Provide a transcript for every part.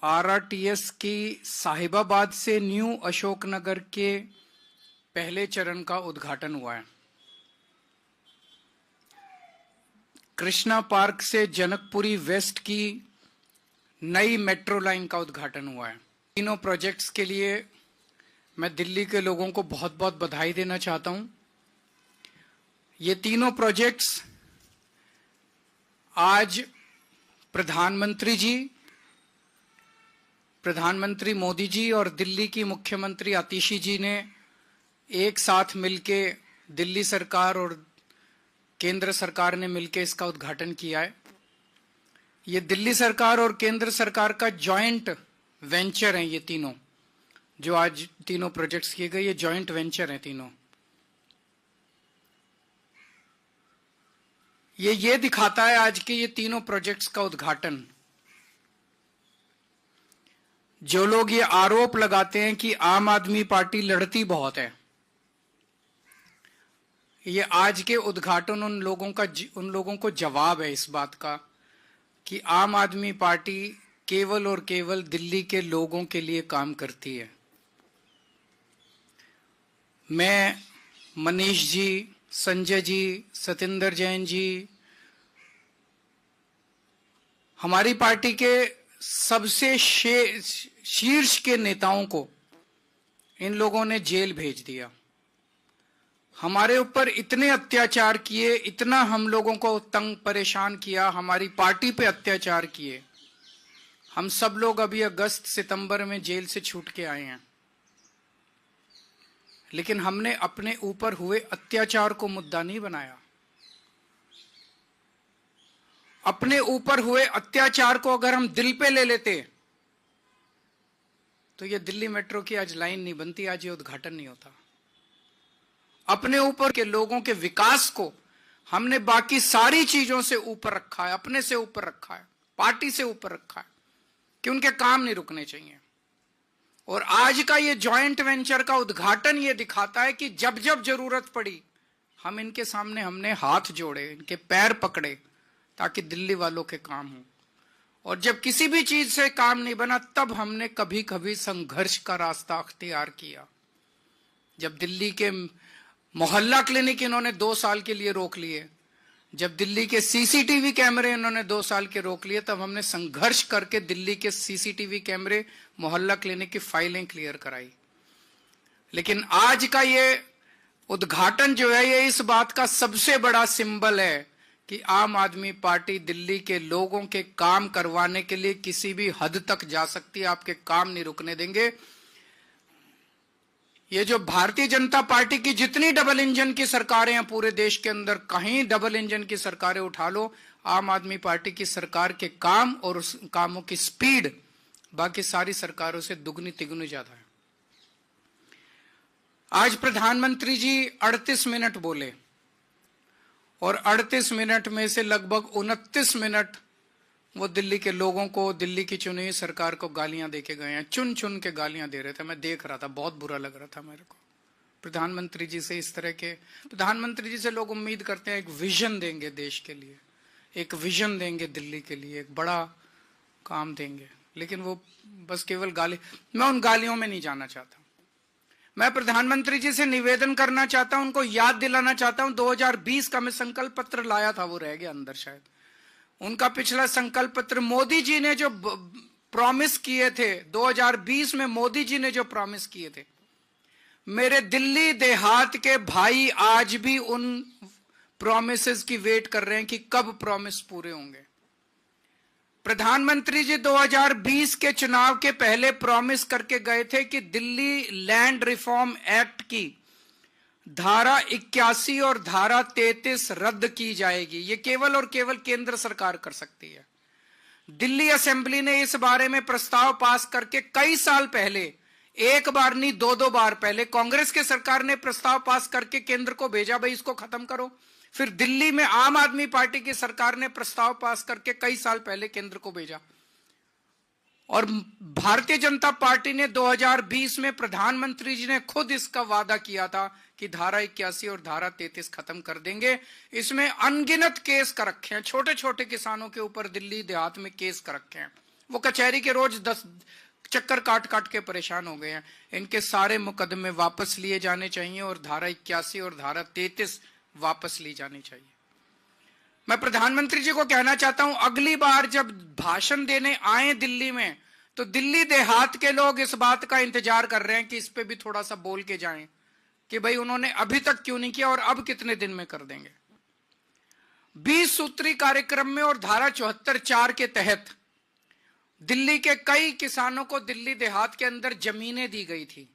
RRTS की साहिबाबाद से new Ashoknagar के पहले चरण का उद्घाटन हुआ है। कृष्णा पार्क से जनकपुरी वेस्ट की नई मेट्रो लाइन का उद्घाटन हुआ है। तीनों प्रोजेक्ट्स के लिए मैं दिल्ली के लोगों को बहुत बहुत बधाई देना चाहता हूं। ये तीनों प्रोजेक्ट्स आज प्रधानमंत्री मोदी जी और दिल्ली की मुख्यमंत्री आतिशी जी ने एक साथ मिलके दिल्ली सरकार और केंद्र सरकार ने मिलके इसका उद्घाटन किया है। ये दिल्ली सरकार और केंद्र सरकार का जॉइंट वेंचर है। ये तीनों जो आज तीनों प्रोजेक्ट्स किए गए, ये जॉइंट वेंचर हैं तीनों। ये दिखाता है आज के ये तीनों प्रोजेक्ट्स का उद्घाटन। जो लोग ये आरोप लगाते हैं कि आम आदमी पार्टी लड़ती बहुत है, ये आज के उद्घाटन उन लोगों को जवाब है इस बात का कि आम आदमी पार्टी केवल और केवल दिल्ली के लोगों के लिए काम करती है। मैं, मनीष जी, संजय जी, सतिंदर जैन जी, हमारी पार्टी के सबसे शीर्ष के नेताओं को इन लोगों ने जेल भेज दिया। हमारे ऊपर इतने अत्याचार किए, इतना हम लोगों को तंग परेशान किया, हमारी पार्टी पे अत्याचार किए। हम सब लोग अभी अगस्त सितंबर में जेल से छूट के आए हैं, लेकिन हमने अपने ऊपर हुए अत्याचार को मुद्दा नहीं बनाया। अपने ऊपर हुए अत्याचार को अगर हम दिल पे ले लेते तो ये दिल्ली मेट्रो की आज लाइन नहीं बनती, आज ये उद्घाटन नहीं होता। अपने ऊपर के लोगों के विकास को हमने बाकी सारी चीजों से ऊपर रखा है, अपने से ऊपर रखा है, पार्टी से ऊपर रखा है कि उनके काम नहीं रुकने चाहिए। और आज का ये जॉइंट वेंचर का उद्घाटन ये दिखाता है कि जब जब जरूरत पड़ी हम इनके सामने हमने हाथ जोड़े, इनके पैर पकड़े ताकि दिल्ली वालों के काम हो। और जब किसी भी चीज से काम नहीं बना तब हमने कभी कभी संघर्ष का रास्ता अख्तियार किया। जब दिल्ली के मोहल्ला क्लिनिक इन्होंने 2 साल के लिए रोक लिए, जब दिल्ली के सीसीटीवी कैमरे इन्होंने 2 साल के रोक लिए, तब हमने संघर्ष करके दिल्ली के सीसीटीवी कैमरे, मोहल्ला क्लिनिक की फाइलें क्लियर कराई। लेकिन आज का ये उद्घाटन जो है, ये इस बात का सबसे बड़ा सिंबल है कि आम आदमी पार्टी दिल्ली के लोगों के काम करवाने के लिए किसी भी हद तक जा सकती है। आपके काम नहीं रुकने देंगे। ये जो भारतीय जनता पार्टी की जितनी डबल इंजन की सरकारें हैं पूरे देश के अंदर, कहीं डबल इंजन की सरकारें उठा लो, आम आदमी पार्टी की सरकार के काम और उस कामों की स्पीड बाकी सारी सरकारों से दुगनी तिगुनी ज्यादा है। आज प्रधानमंत्री जी 38 मिनट बोले और 38 मिनट में से लगभग 29 मिनट वो दिल्ली के लोगों को, दिल्ली की चुनी हुई सरकार को गालियां देके गए हैं। चुन चुन के गालियां दे रहे थे। मैं देख रहा था, बहुत बुरा लग रहा था मेरे को। प्रधानमंत्री जी से इस तरह के, प्रधानमंत्री जी से लोग उम्मीद करते हैं एक विजन देंगे देश के लिए, एक विजन देंगे दिल्ली के लिए, एक बड़ा काम देंगे, लेकिन वो बस केवल गाली। मैं उन गालियों में नहीं जाना चाहता। मैं प्रधानमंत्री जी से निवेदन करना चाहता हूं, उनको याद दिलाना चाहता हूं, 2020 का मैं संकल्प पत्र लाया था, वो रह गया अंदर शायद। उनका पिछला संकल्प पत्र मोदी जी ने जो प्रॉमिस किए थे, 2020 में मोदी जी ने जो प्रॉमिस किए थे, मेरे दिल्ली देहात के भाई आज भी उन प्रॉमिसेस की वेट कर रहे हैं कि कब प्रॉमिस पूरे होंगे। प्रधानमंत्री जी 2020 के चुनाव के पहले प्रॉमिस करके गए थे कि दिल्ली लैंड रिफॉर्म एक्ट की धारा 81 और धारा 33 रद्द की जाएगी। ये केवल और केवल केंद्र सरकार कर सकती है। दिल्ली असेंबली ने इस बारे में प्रस्ताव पास करके कई साल पहले, एक बार नहीं 2-2 बार पहले, कांग्रेस के सरकार ने प्रस्ताव पास करके केंद्र को भेजा, भाई इसको खत्म करो। फिर दिल्ली में आम आदमी पार्टी की सरकार ने प्रस्ताव पास करके कई साल पहले केंद्र को भेजा। और भारतीय जनता पार्टी ने 2020 में प्रधानमंत्री जी ने खुद इसका वादा किया था कि धारा 81 और धारा 33 खत्म कर देंगे। इसमें अनगिनत केस कर रखे हैं, छोटे छोटे किसानों के ऊपर दिल्ली देहात में केस कर रखे हैं। वो कचहरी के रोज 10 चक्कर काट काट के परेशान हो गए हैं। इनके सारे मुकदमे वापस लिए जाने चाहिए और धारा 81 और धारा 33 वापस ली जानी चाहिए। मैं प्रधानमंत्री जी को कहना चाहता हूं, अगली बार जब भाषण देने आए दिल्ली में, तो दिल्ली देहात के लोग इस बात का इंतजार कर रहे हैं कि इस पे भी थोड़ा सा बोल के जाएं कि भाई उन्होंने अभी तक क्यों नहीं किया और अब कितने दिन में कर देंगे। 20 सूत्री कार्यक्रम में और धारा 74(4) के तहत दिल्ली के कई किसानों को दिल्ली देहात के अंदर जमीनें दी गई थी।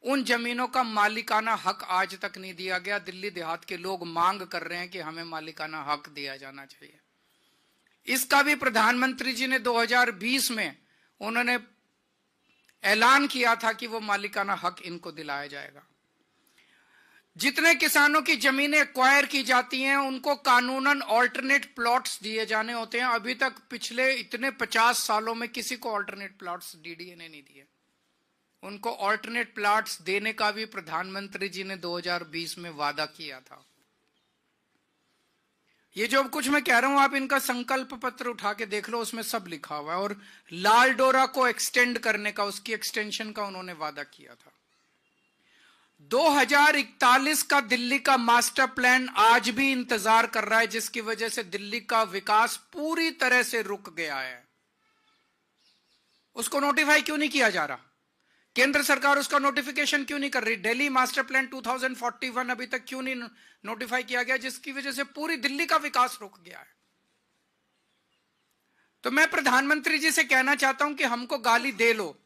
उन जमीनों का मालिकाना हक आज तक नहीं दिया गया। दिल्ली देहात के लोग मांग कर रहे हैं कि हमें मालिकाना हक दिया जाना चाहिए। इसका भी प्रधानमंत्री जी ने 2020 में उन्होंने ऐलान किया था कि वो मालिकाना हक इनको दिलाया जाएगा। जितने किसानों की जमीनें एक्वायर की जाती हैं उनको कानूनन ऑल्टरनेट प्लॉट्स दिए जाने होते हैं। अभी तक पिछले इतने 50 सालों में किसी को ऑल्टरनेट प्लॉट्स डीडीए ने नहीं दिए। उनको ऑल्टरनेट प्लॉट्स देने का भी प्रधानमंत्री जी ने 2020 में वादा किया था। ये जो कुछ मैं कह रहा हूं, आप इनका संकल्प पत्र उठा के देख लो, उसमें सब लिखा हुआ है। और लाल डोरा को एक्सटेंड करने का, उसकी एक्सटेंशन का उन्होंने वादा किया था। 2041 का दिल्ली का मास्टर प्लान आज भी इंतजार कर रहा है, जिसकी वजह से दिल्ली का विकास पूरी तरह से रुक गया है। उसको नोटिफाई क्यों नहीं किया जा रहा? केंद्र सरकार उसका नोटिफिकेशन क्यों नहीं कर रही? दिल्ली मास्टर प्लान 2041 अभी तक क्यों नहीं नोटिफाई किया गया, जिसकी वजह से पूरी दिल्ली का विकास रुक गया है। तो मैं प्रधानमंत्री जी से कहना चाहता हूं कि हमको गाली दे लो।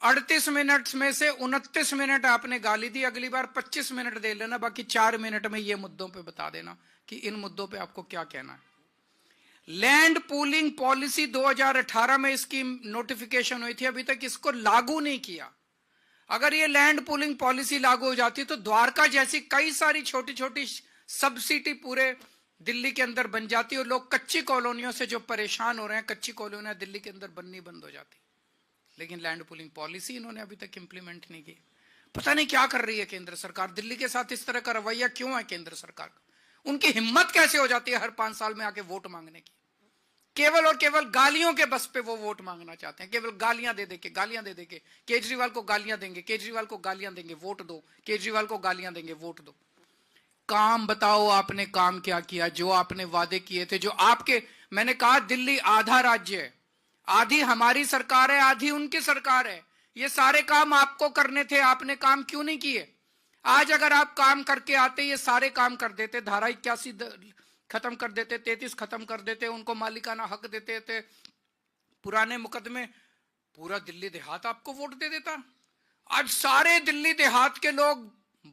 38 मिनट में से 29 मिनट आपने गाली दी, अगली बार 25 मिनट दे लेना, बाकी 4 मिनट में ये मुद्दों पे बता देना कि इन मुद्दों पे आपको क्या कहना है। लैंड पूलिंग पॉलिसी 2018 में इसकी नोटिफिकेशन हुई थी, अभी तक इसको लागू नहीं किया। अगर ये लैंड पूलिंग पॉलिसी लागू हो जाती तो द्वारका जैसी कई सारी छोटी छोटी सब सिटी पूरे दिल्ली के अंदर बन जाती और लोग कच्ची कॉलोनियों से जो परेशान हो रहे हैं, कच्ची कॉलोनियां दिल्ली के अंदर बननी बंद हो जाती। लेकिन लैंड पूलिंग पॉलिसी इन्होंने अभी तक इंप्लीमेंट नहीं की। पता नहीं क्या कर रही है केंद्र सरकार। दिल्ली के साथ इस तरह का रवैया क्यों है केंद्र सरकार का? उनकी हिम्मत कैसे हो जाती है हर 5 साल में आके वोट मांगने की? केवल और केवल गालियों के बस पे वो वोट मांगना चाहते हैं। केवल गालियां दे देके केजरीवाल को गालियां देंगे, केजरीवाल को गालियां देंगे, वोट दो, केजरीवाल को गालियां देंगे, वोट दो। काम बताओ, आपने काम क्या किया? जो आपने वादे किए थे, जो आपके, मैंने कहा दिल्ली आधा राज्य है, आधी हमारी सरकार है, आधी उनकी सरकार है। ये सारे काम आपको करने थे, आपने काम क्यों नहीं किए? आज अगर आप काम करके आते, ये सारे काम कर देते, धारा 81 खत्म कर देते, 33 खत्म कर देते, उनको मालिकाना हक देते थे, पुराने मुकदमे, पूरा दिल्ली देहात आपको वोट दे देता। आज सारे दिल्ली देहात के लोग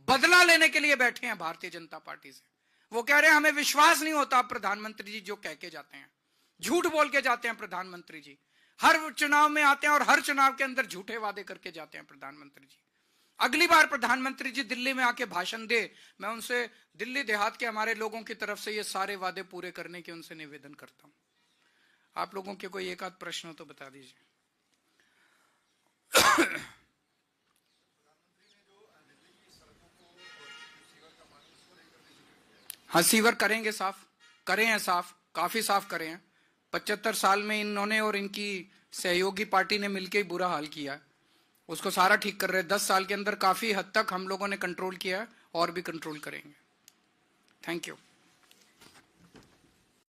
बदला लेने के लिए बैठे हैं भारतीय जनता पार्टी से। वो कह रहे हैं हमें विश्वास नहीं होता प्रधानमंत्री जी जो कह के जाते हैं, झूठ बोल के जाते हैं प्रधानमंत्री जी। हर चुनाव में आते हैं और हर चुनाव के अंदर झूठे वादे करके जाते हैं प्रधानमंत्री जी। अगली बार प्रधानमंत्री जी दिल्ली में आके भाषण दे, मैं उनसे दिल्ली देहात के हमारे लोगों की तरफ से ये सारे वादे पूरे करने के उनसे निवेदन करता हूं। आप लोगों के कोई एक आध प्रश्न हो तो बता दीजिए। हाँ, सीवर करेंगे, साफ करे हैं, साफ काफी साफ करे हैं। 75 साल में इन्होंने और इनकी सहयोगी पार्टी ने मिलकर ही बुरा हाल किया है, उसको सारा ठीक कर रहे हैं। 10 साल के अंदर काफी हद तक हम लोगों ने कंट्रोल किया है और भी कंट्रोल करेंगे। Thank you.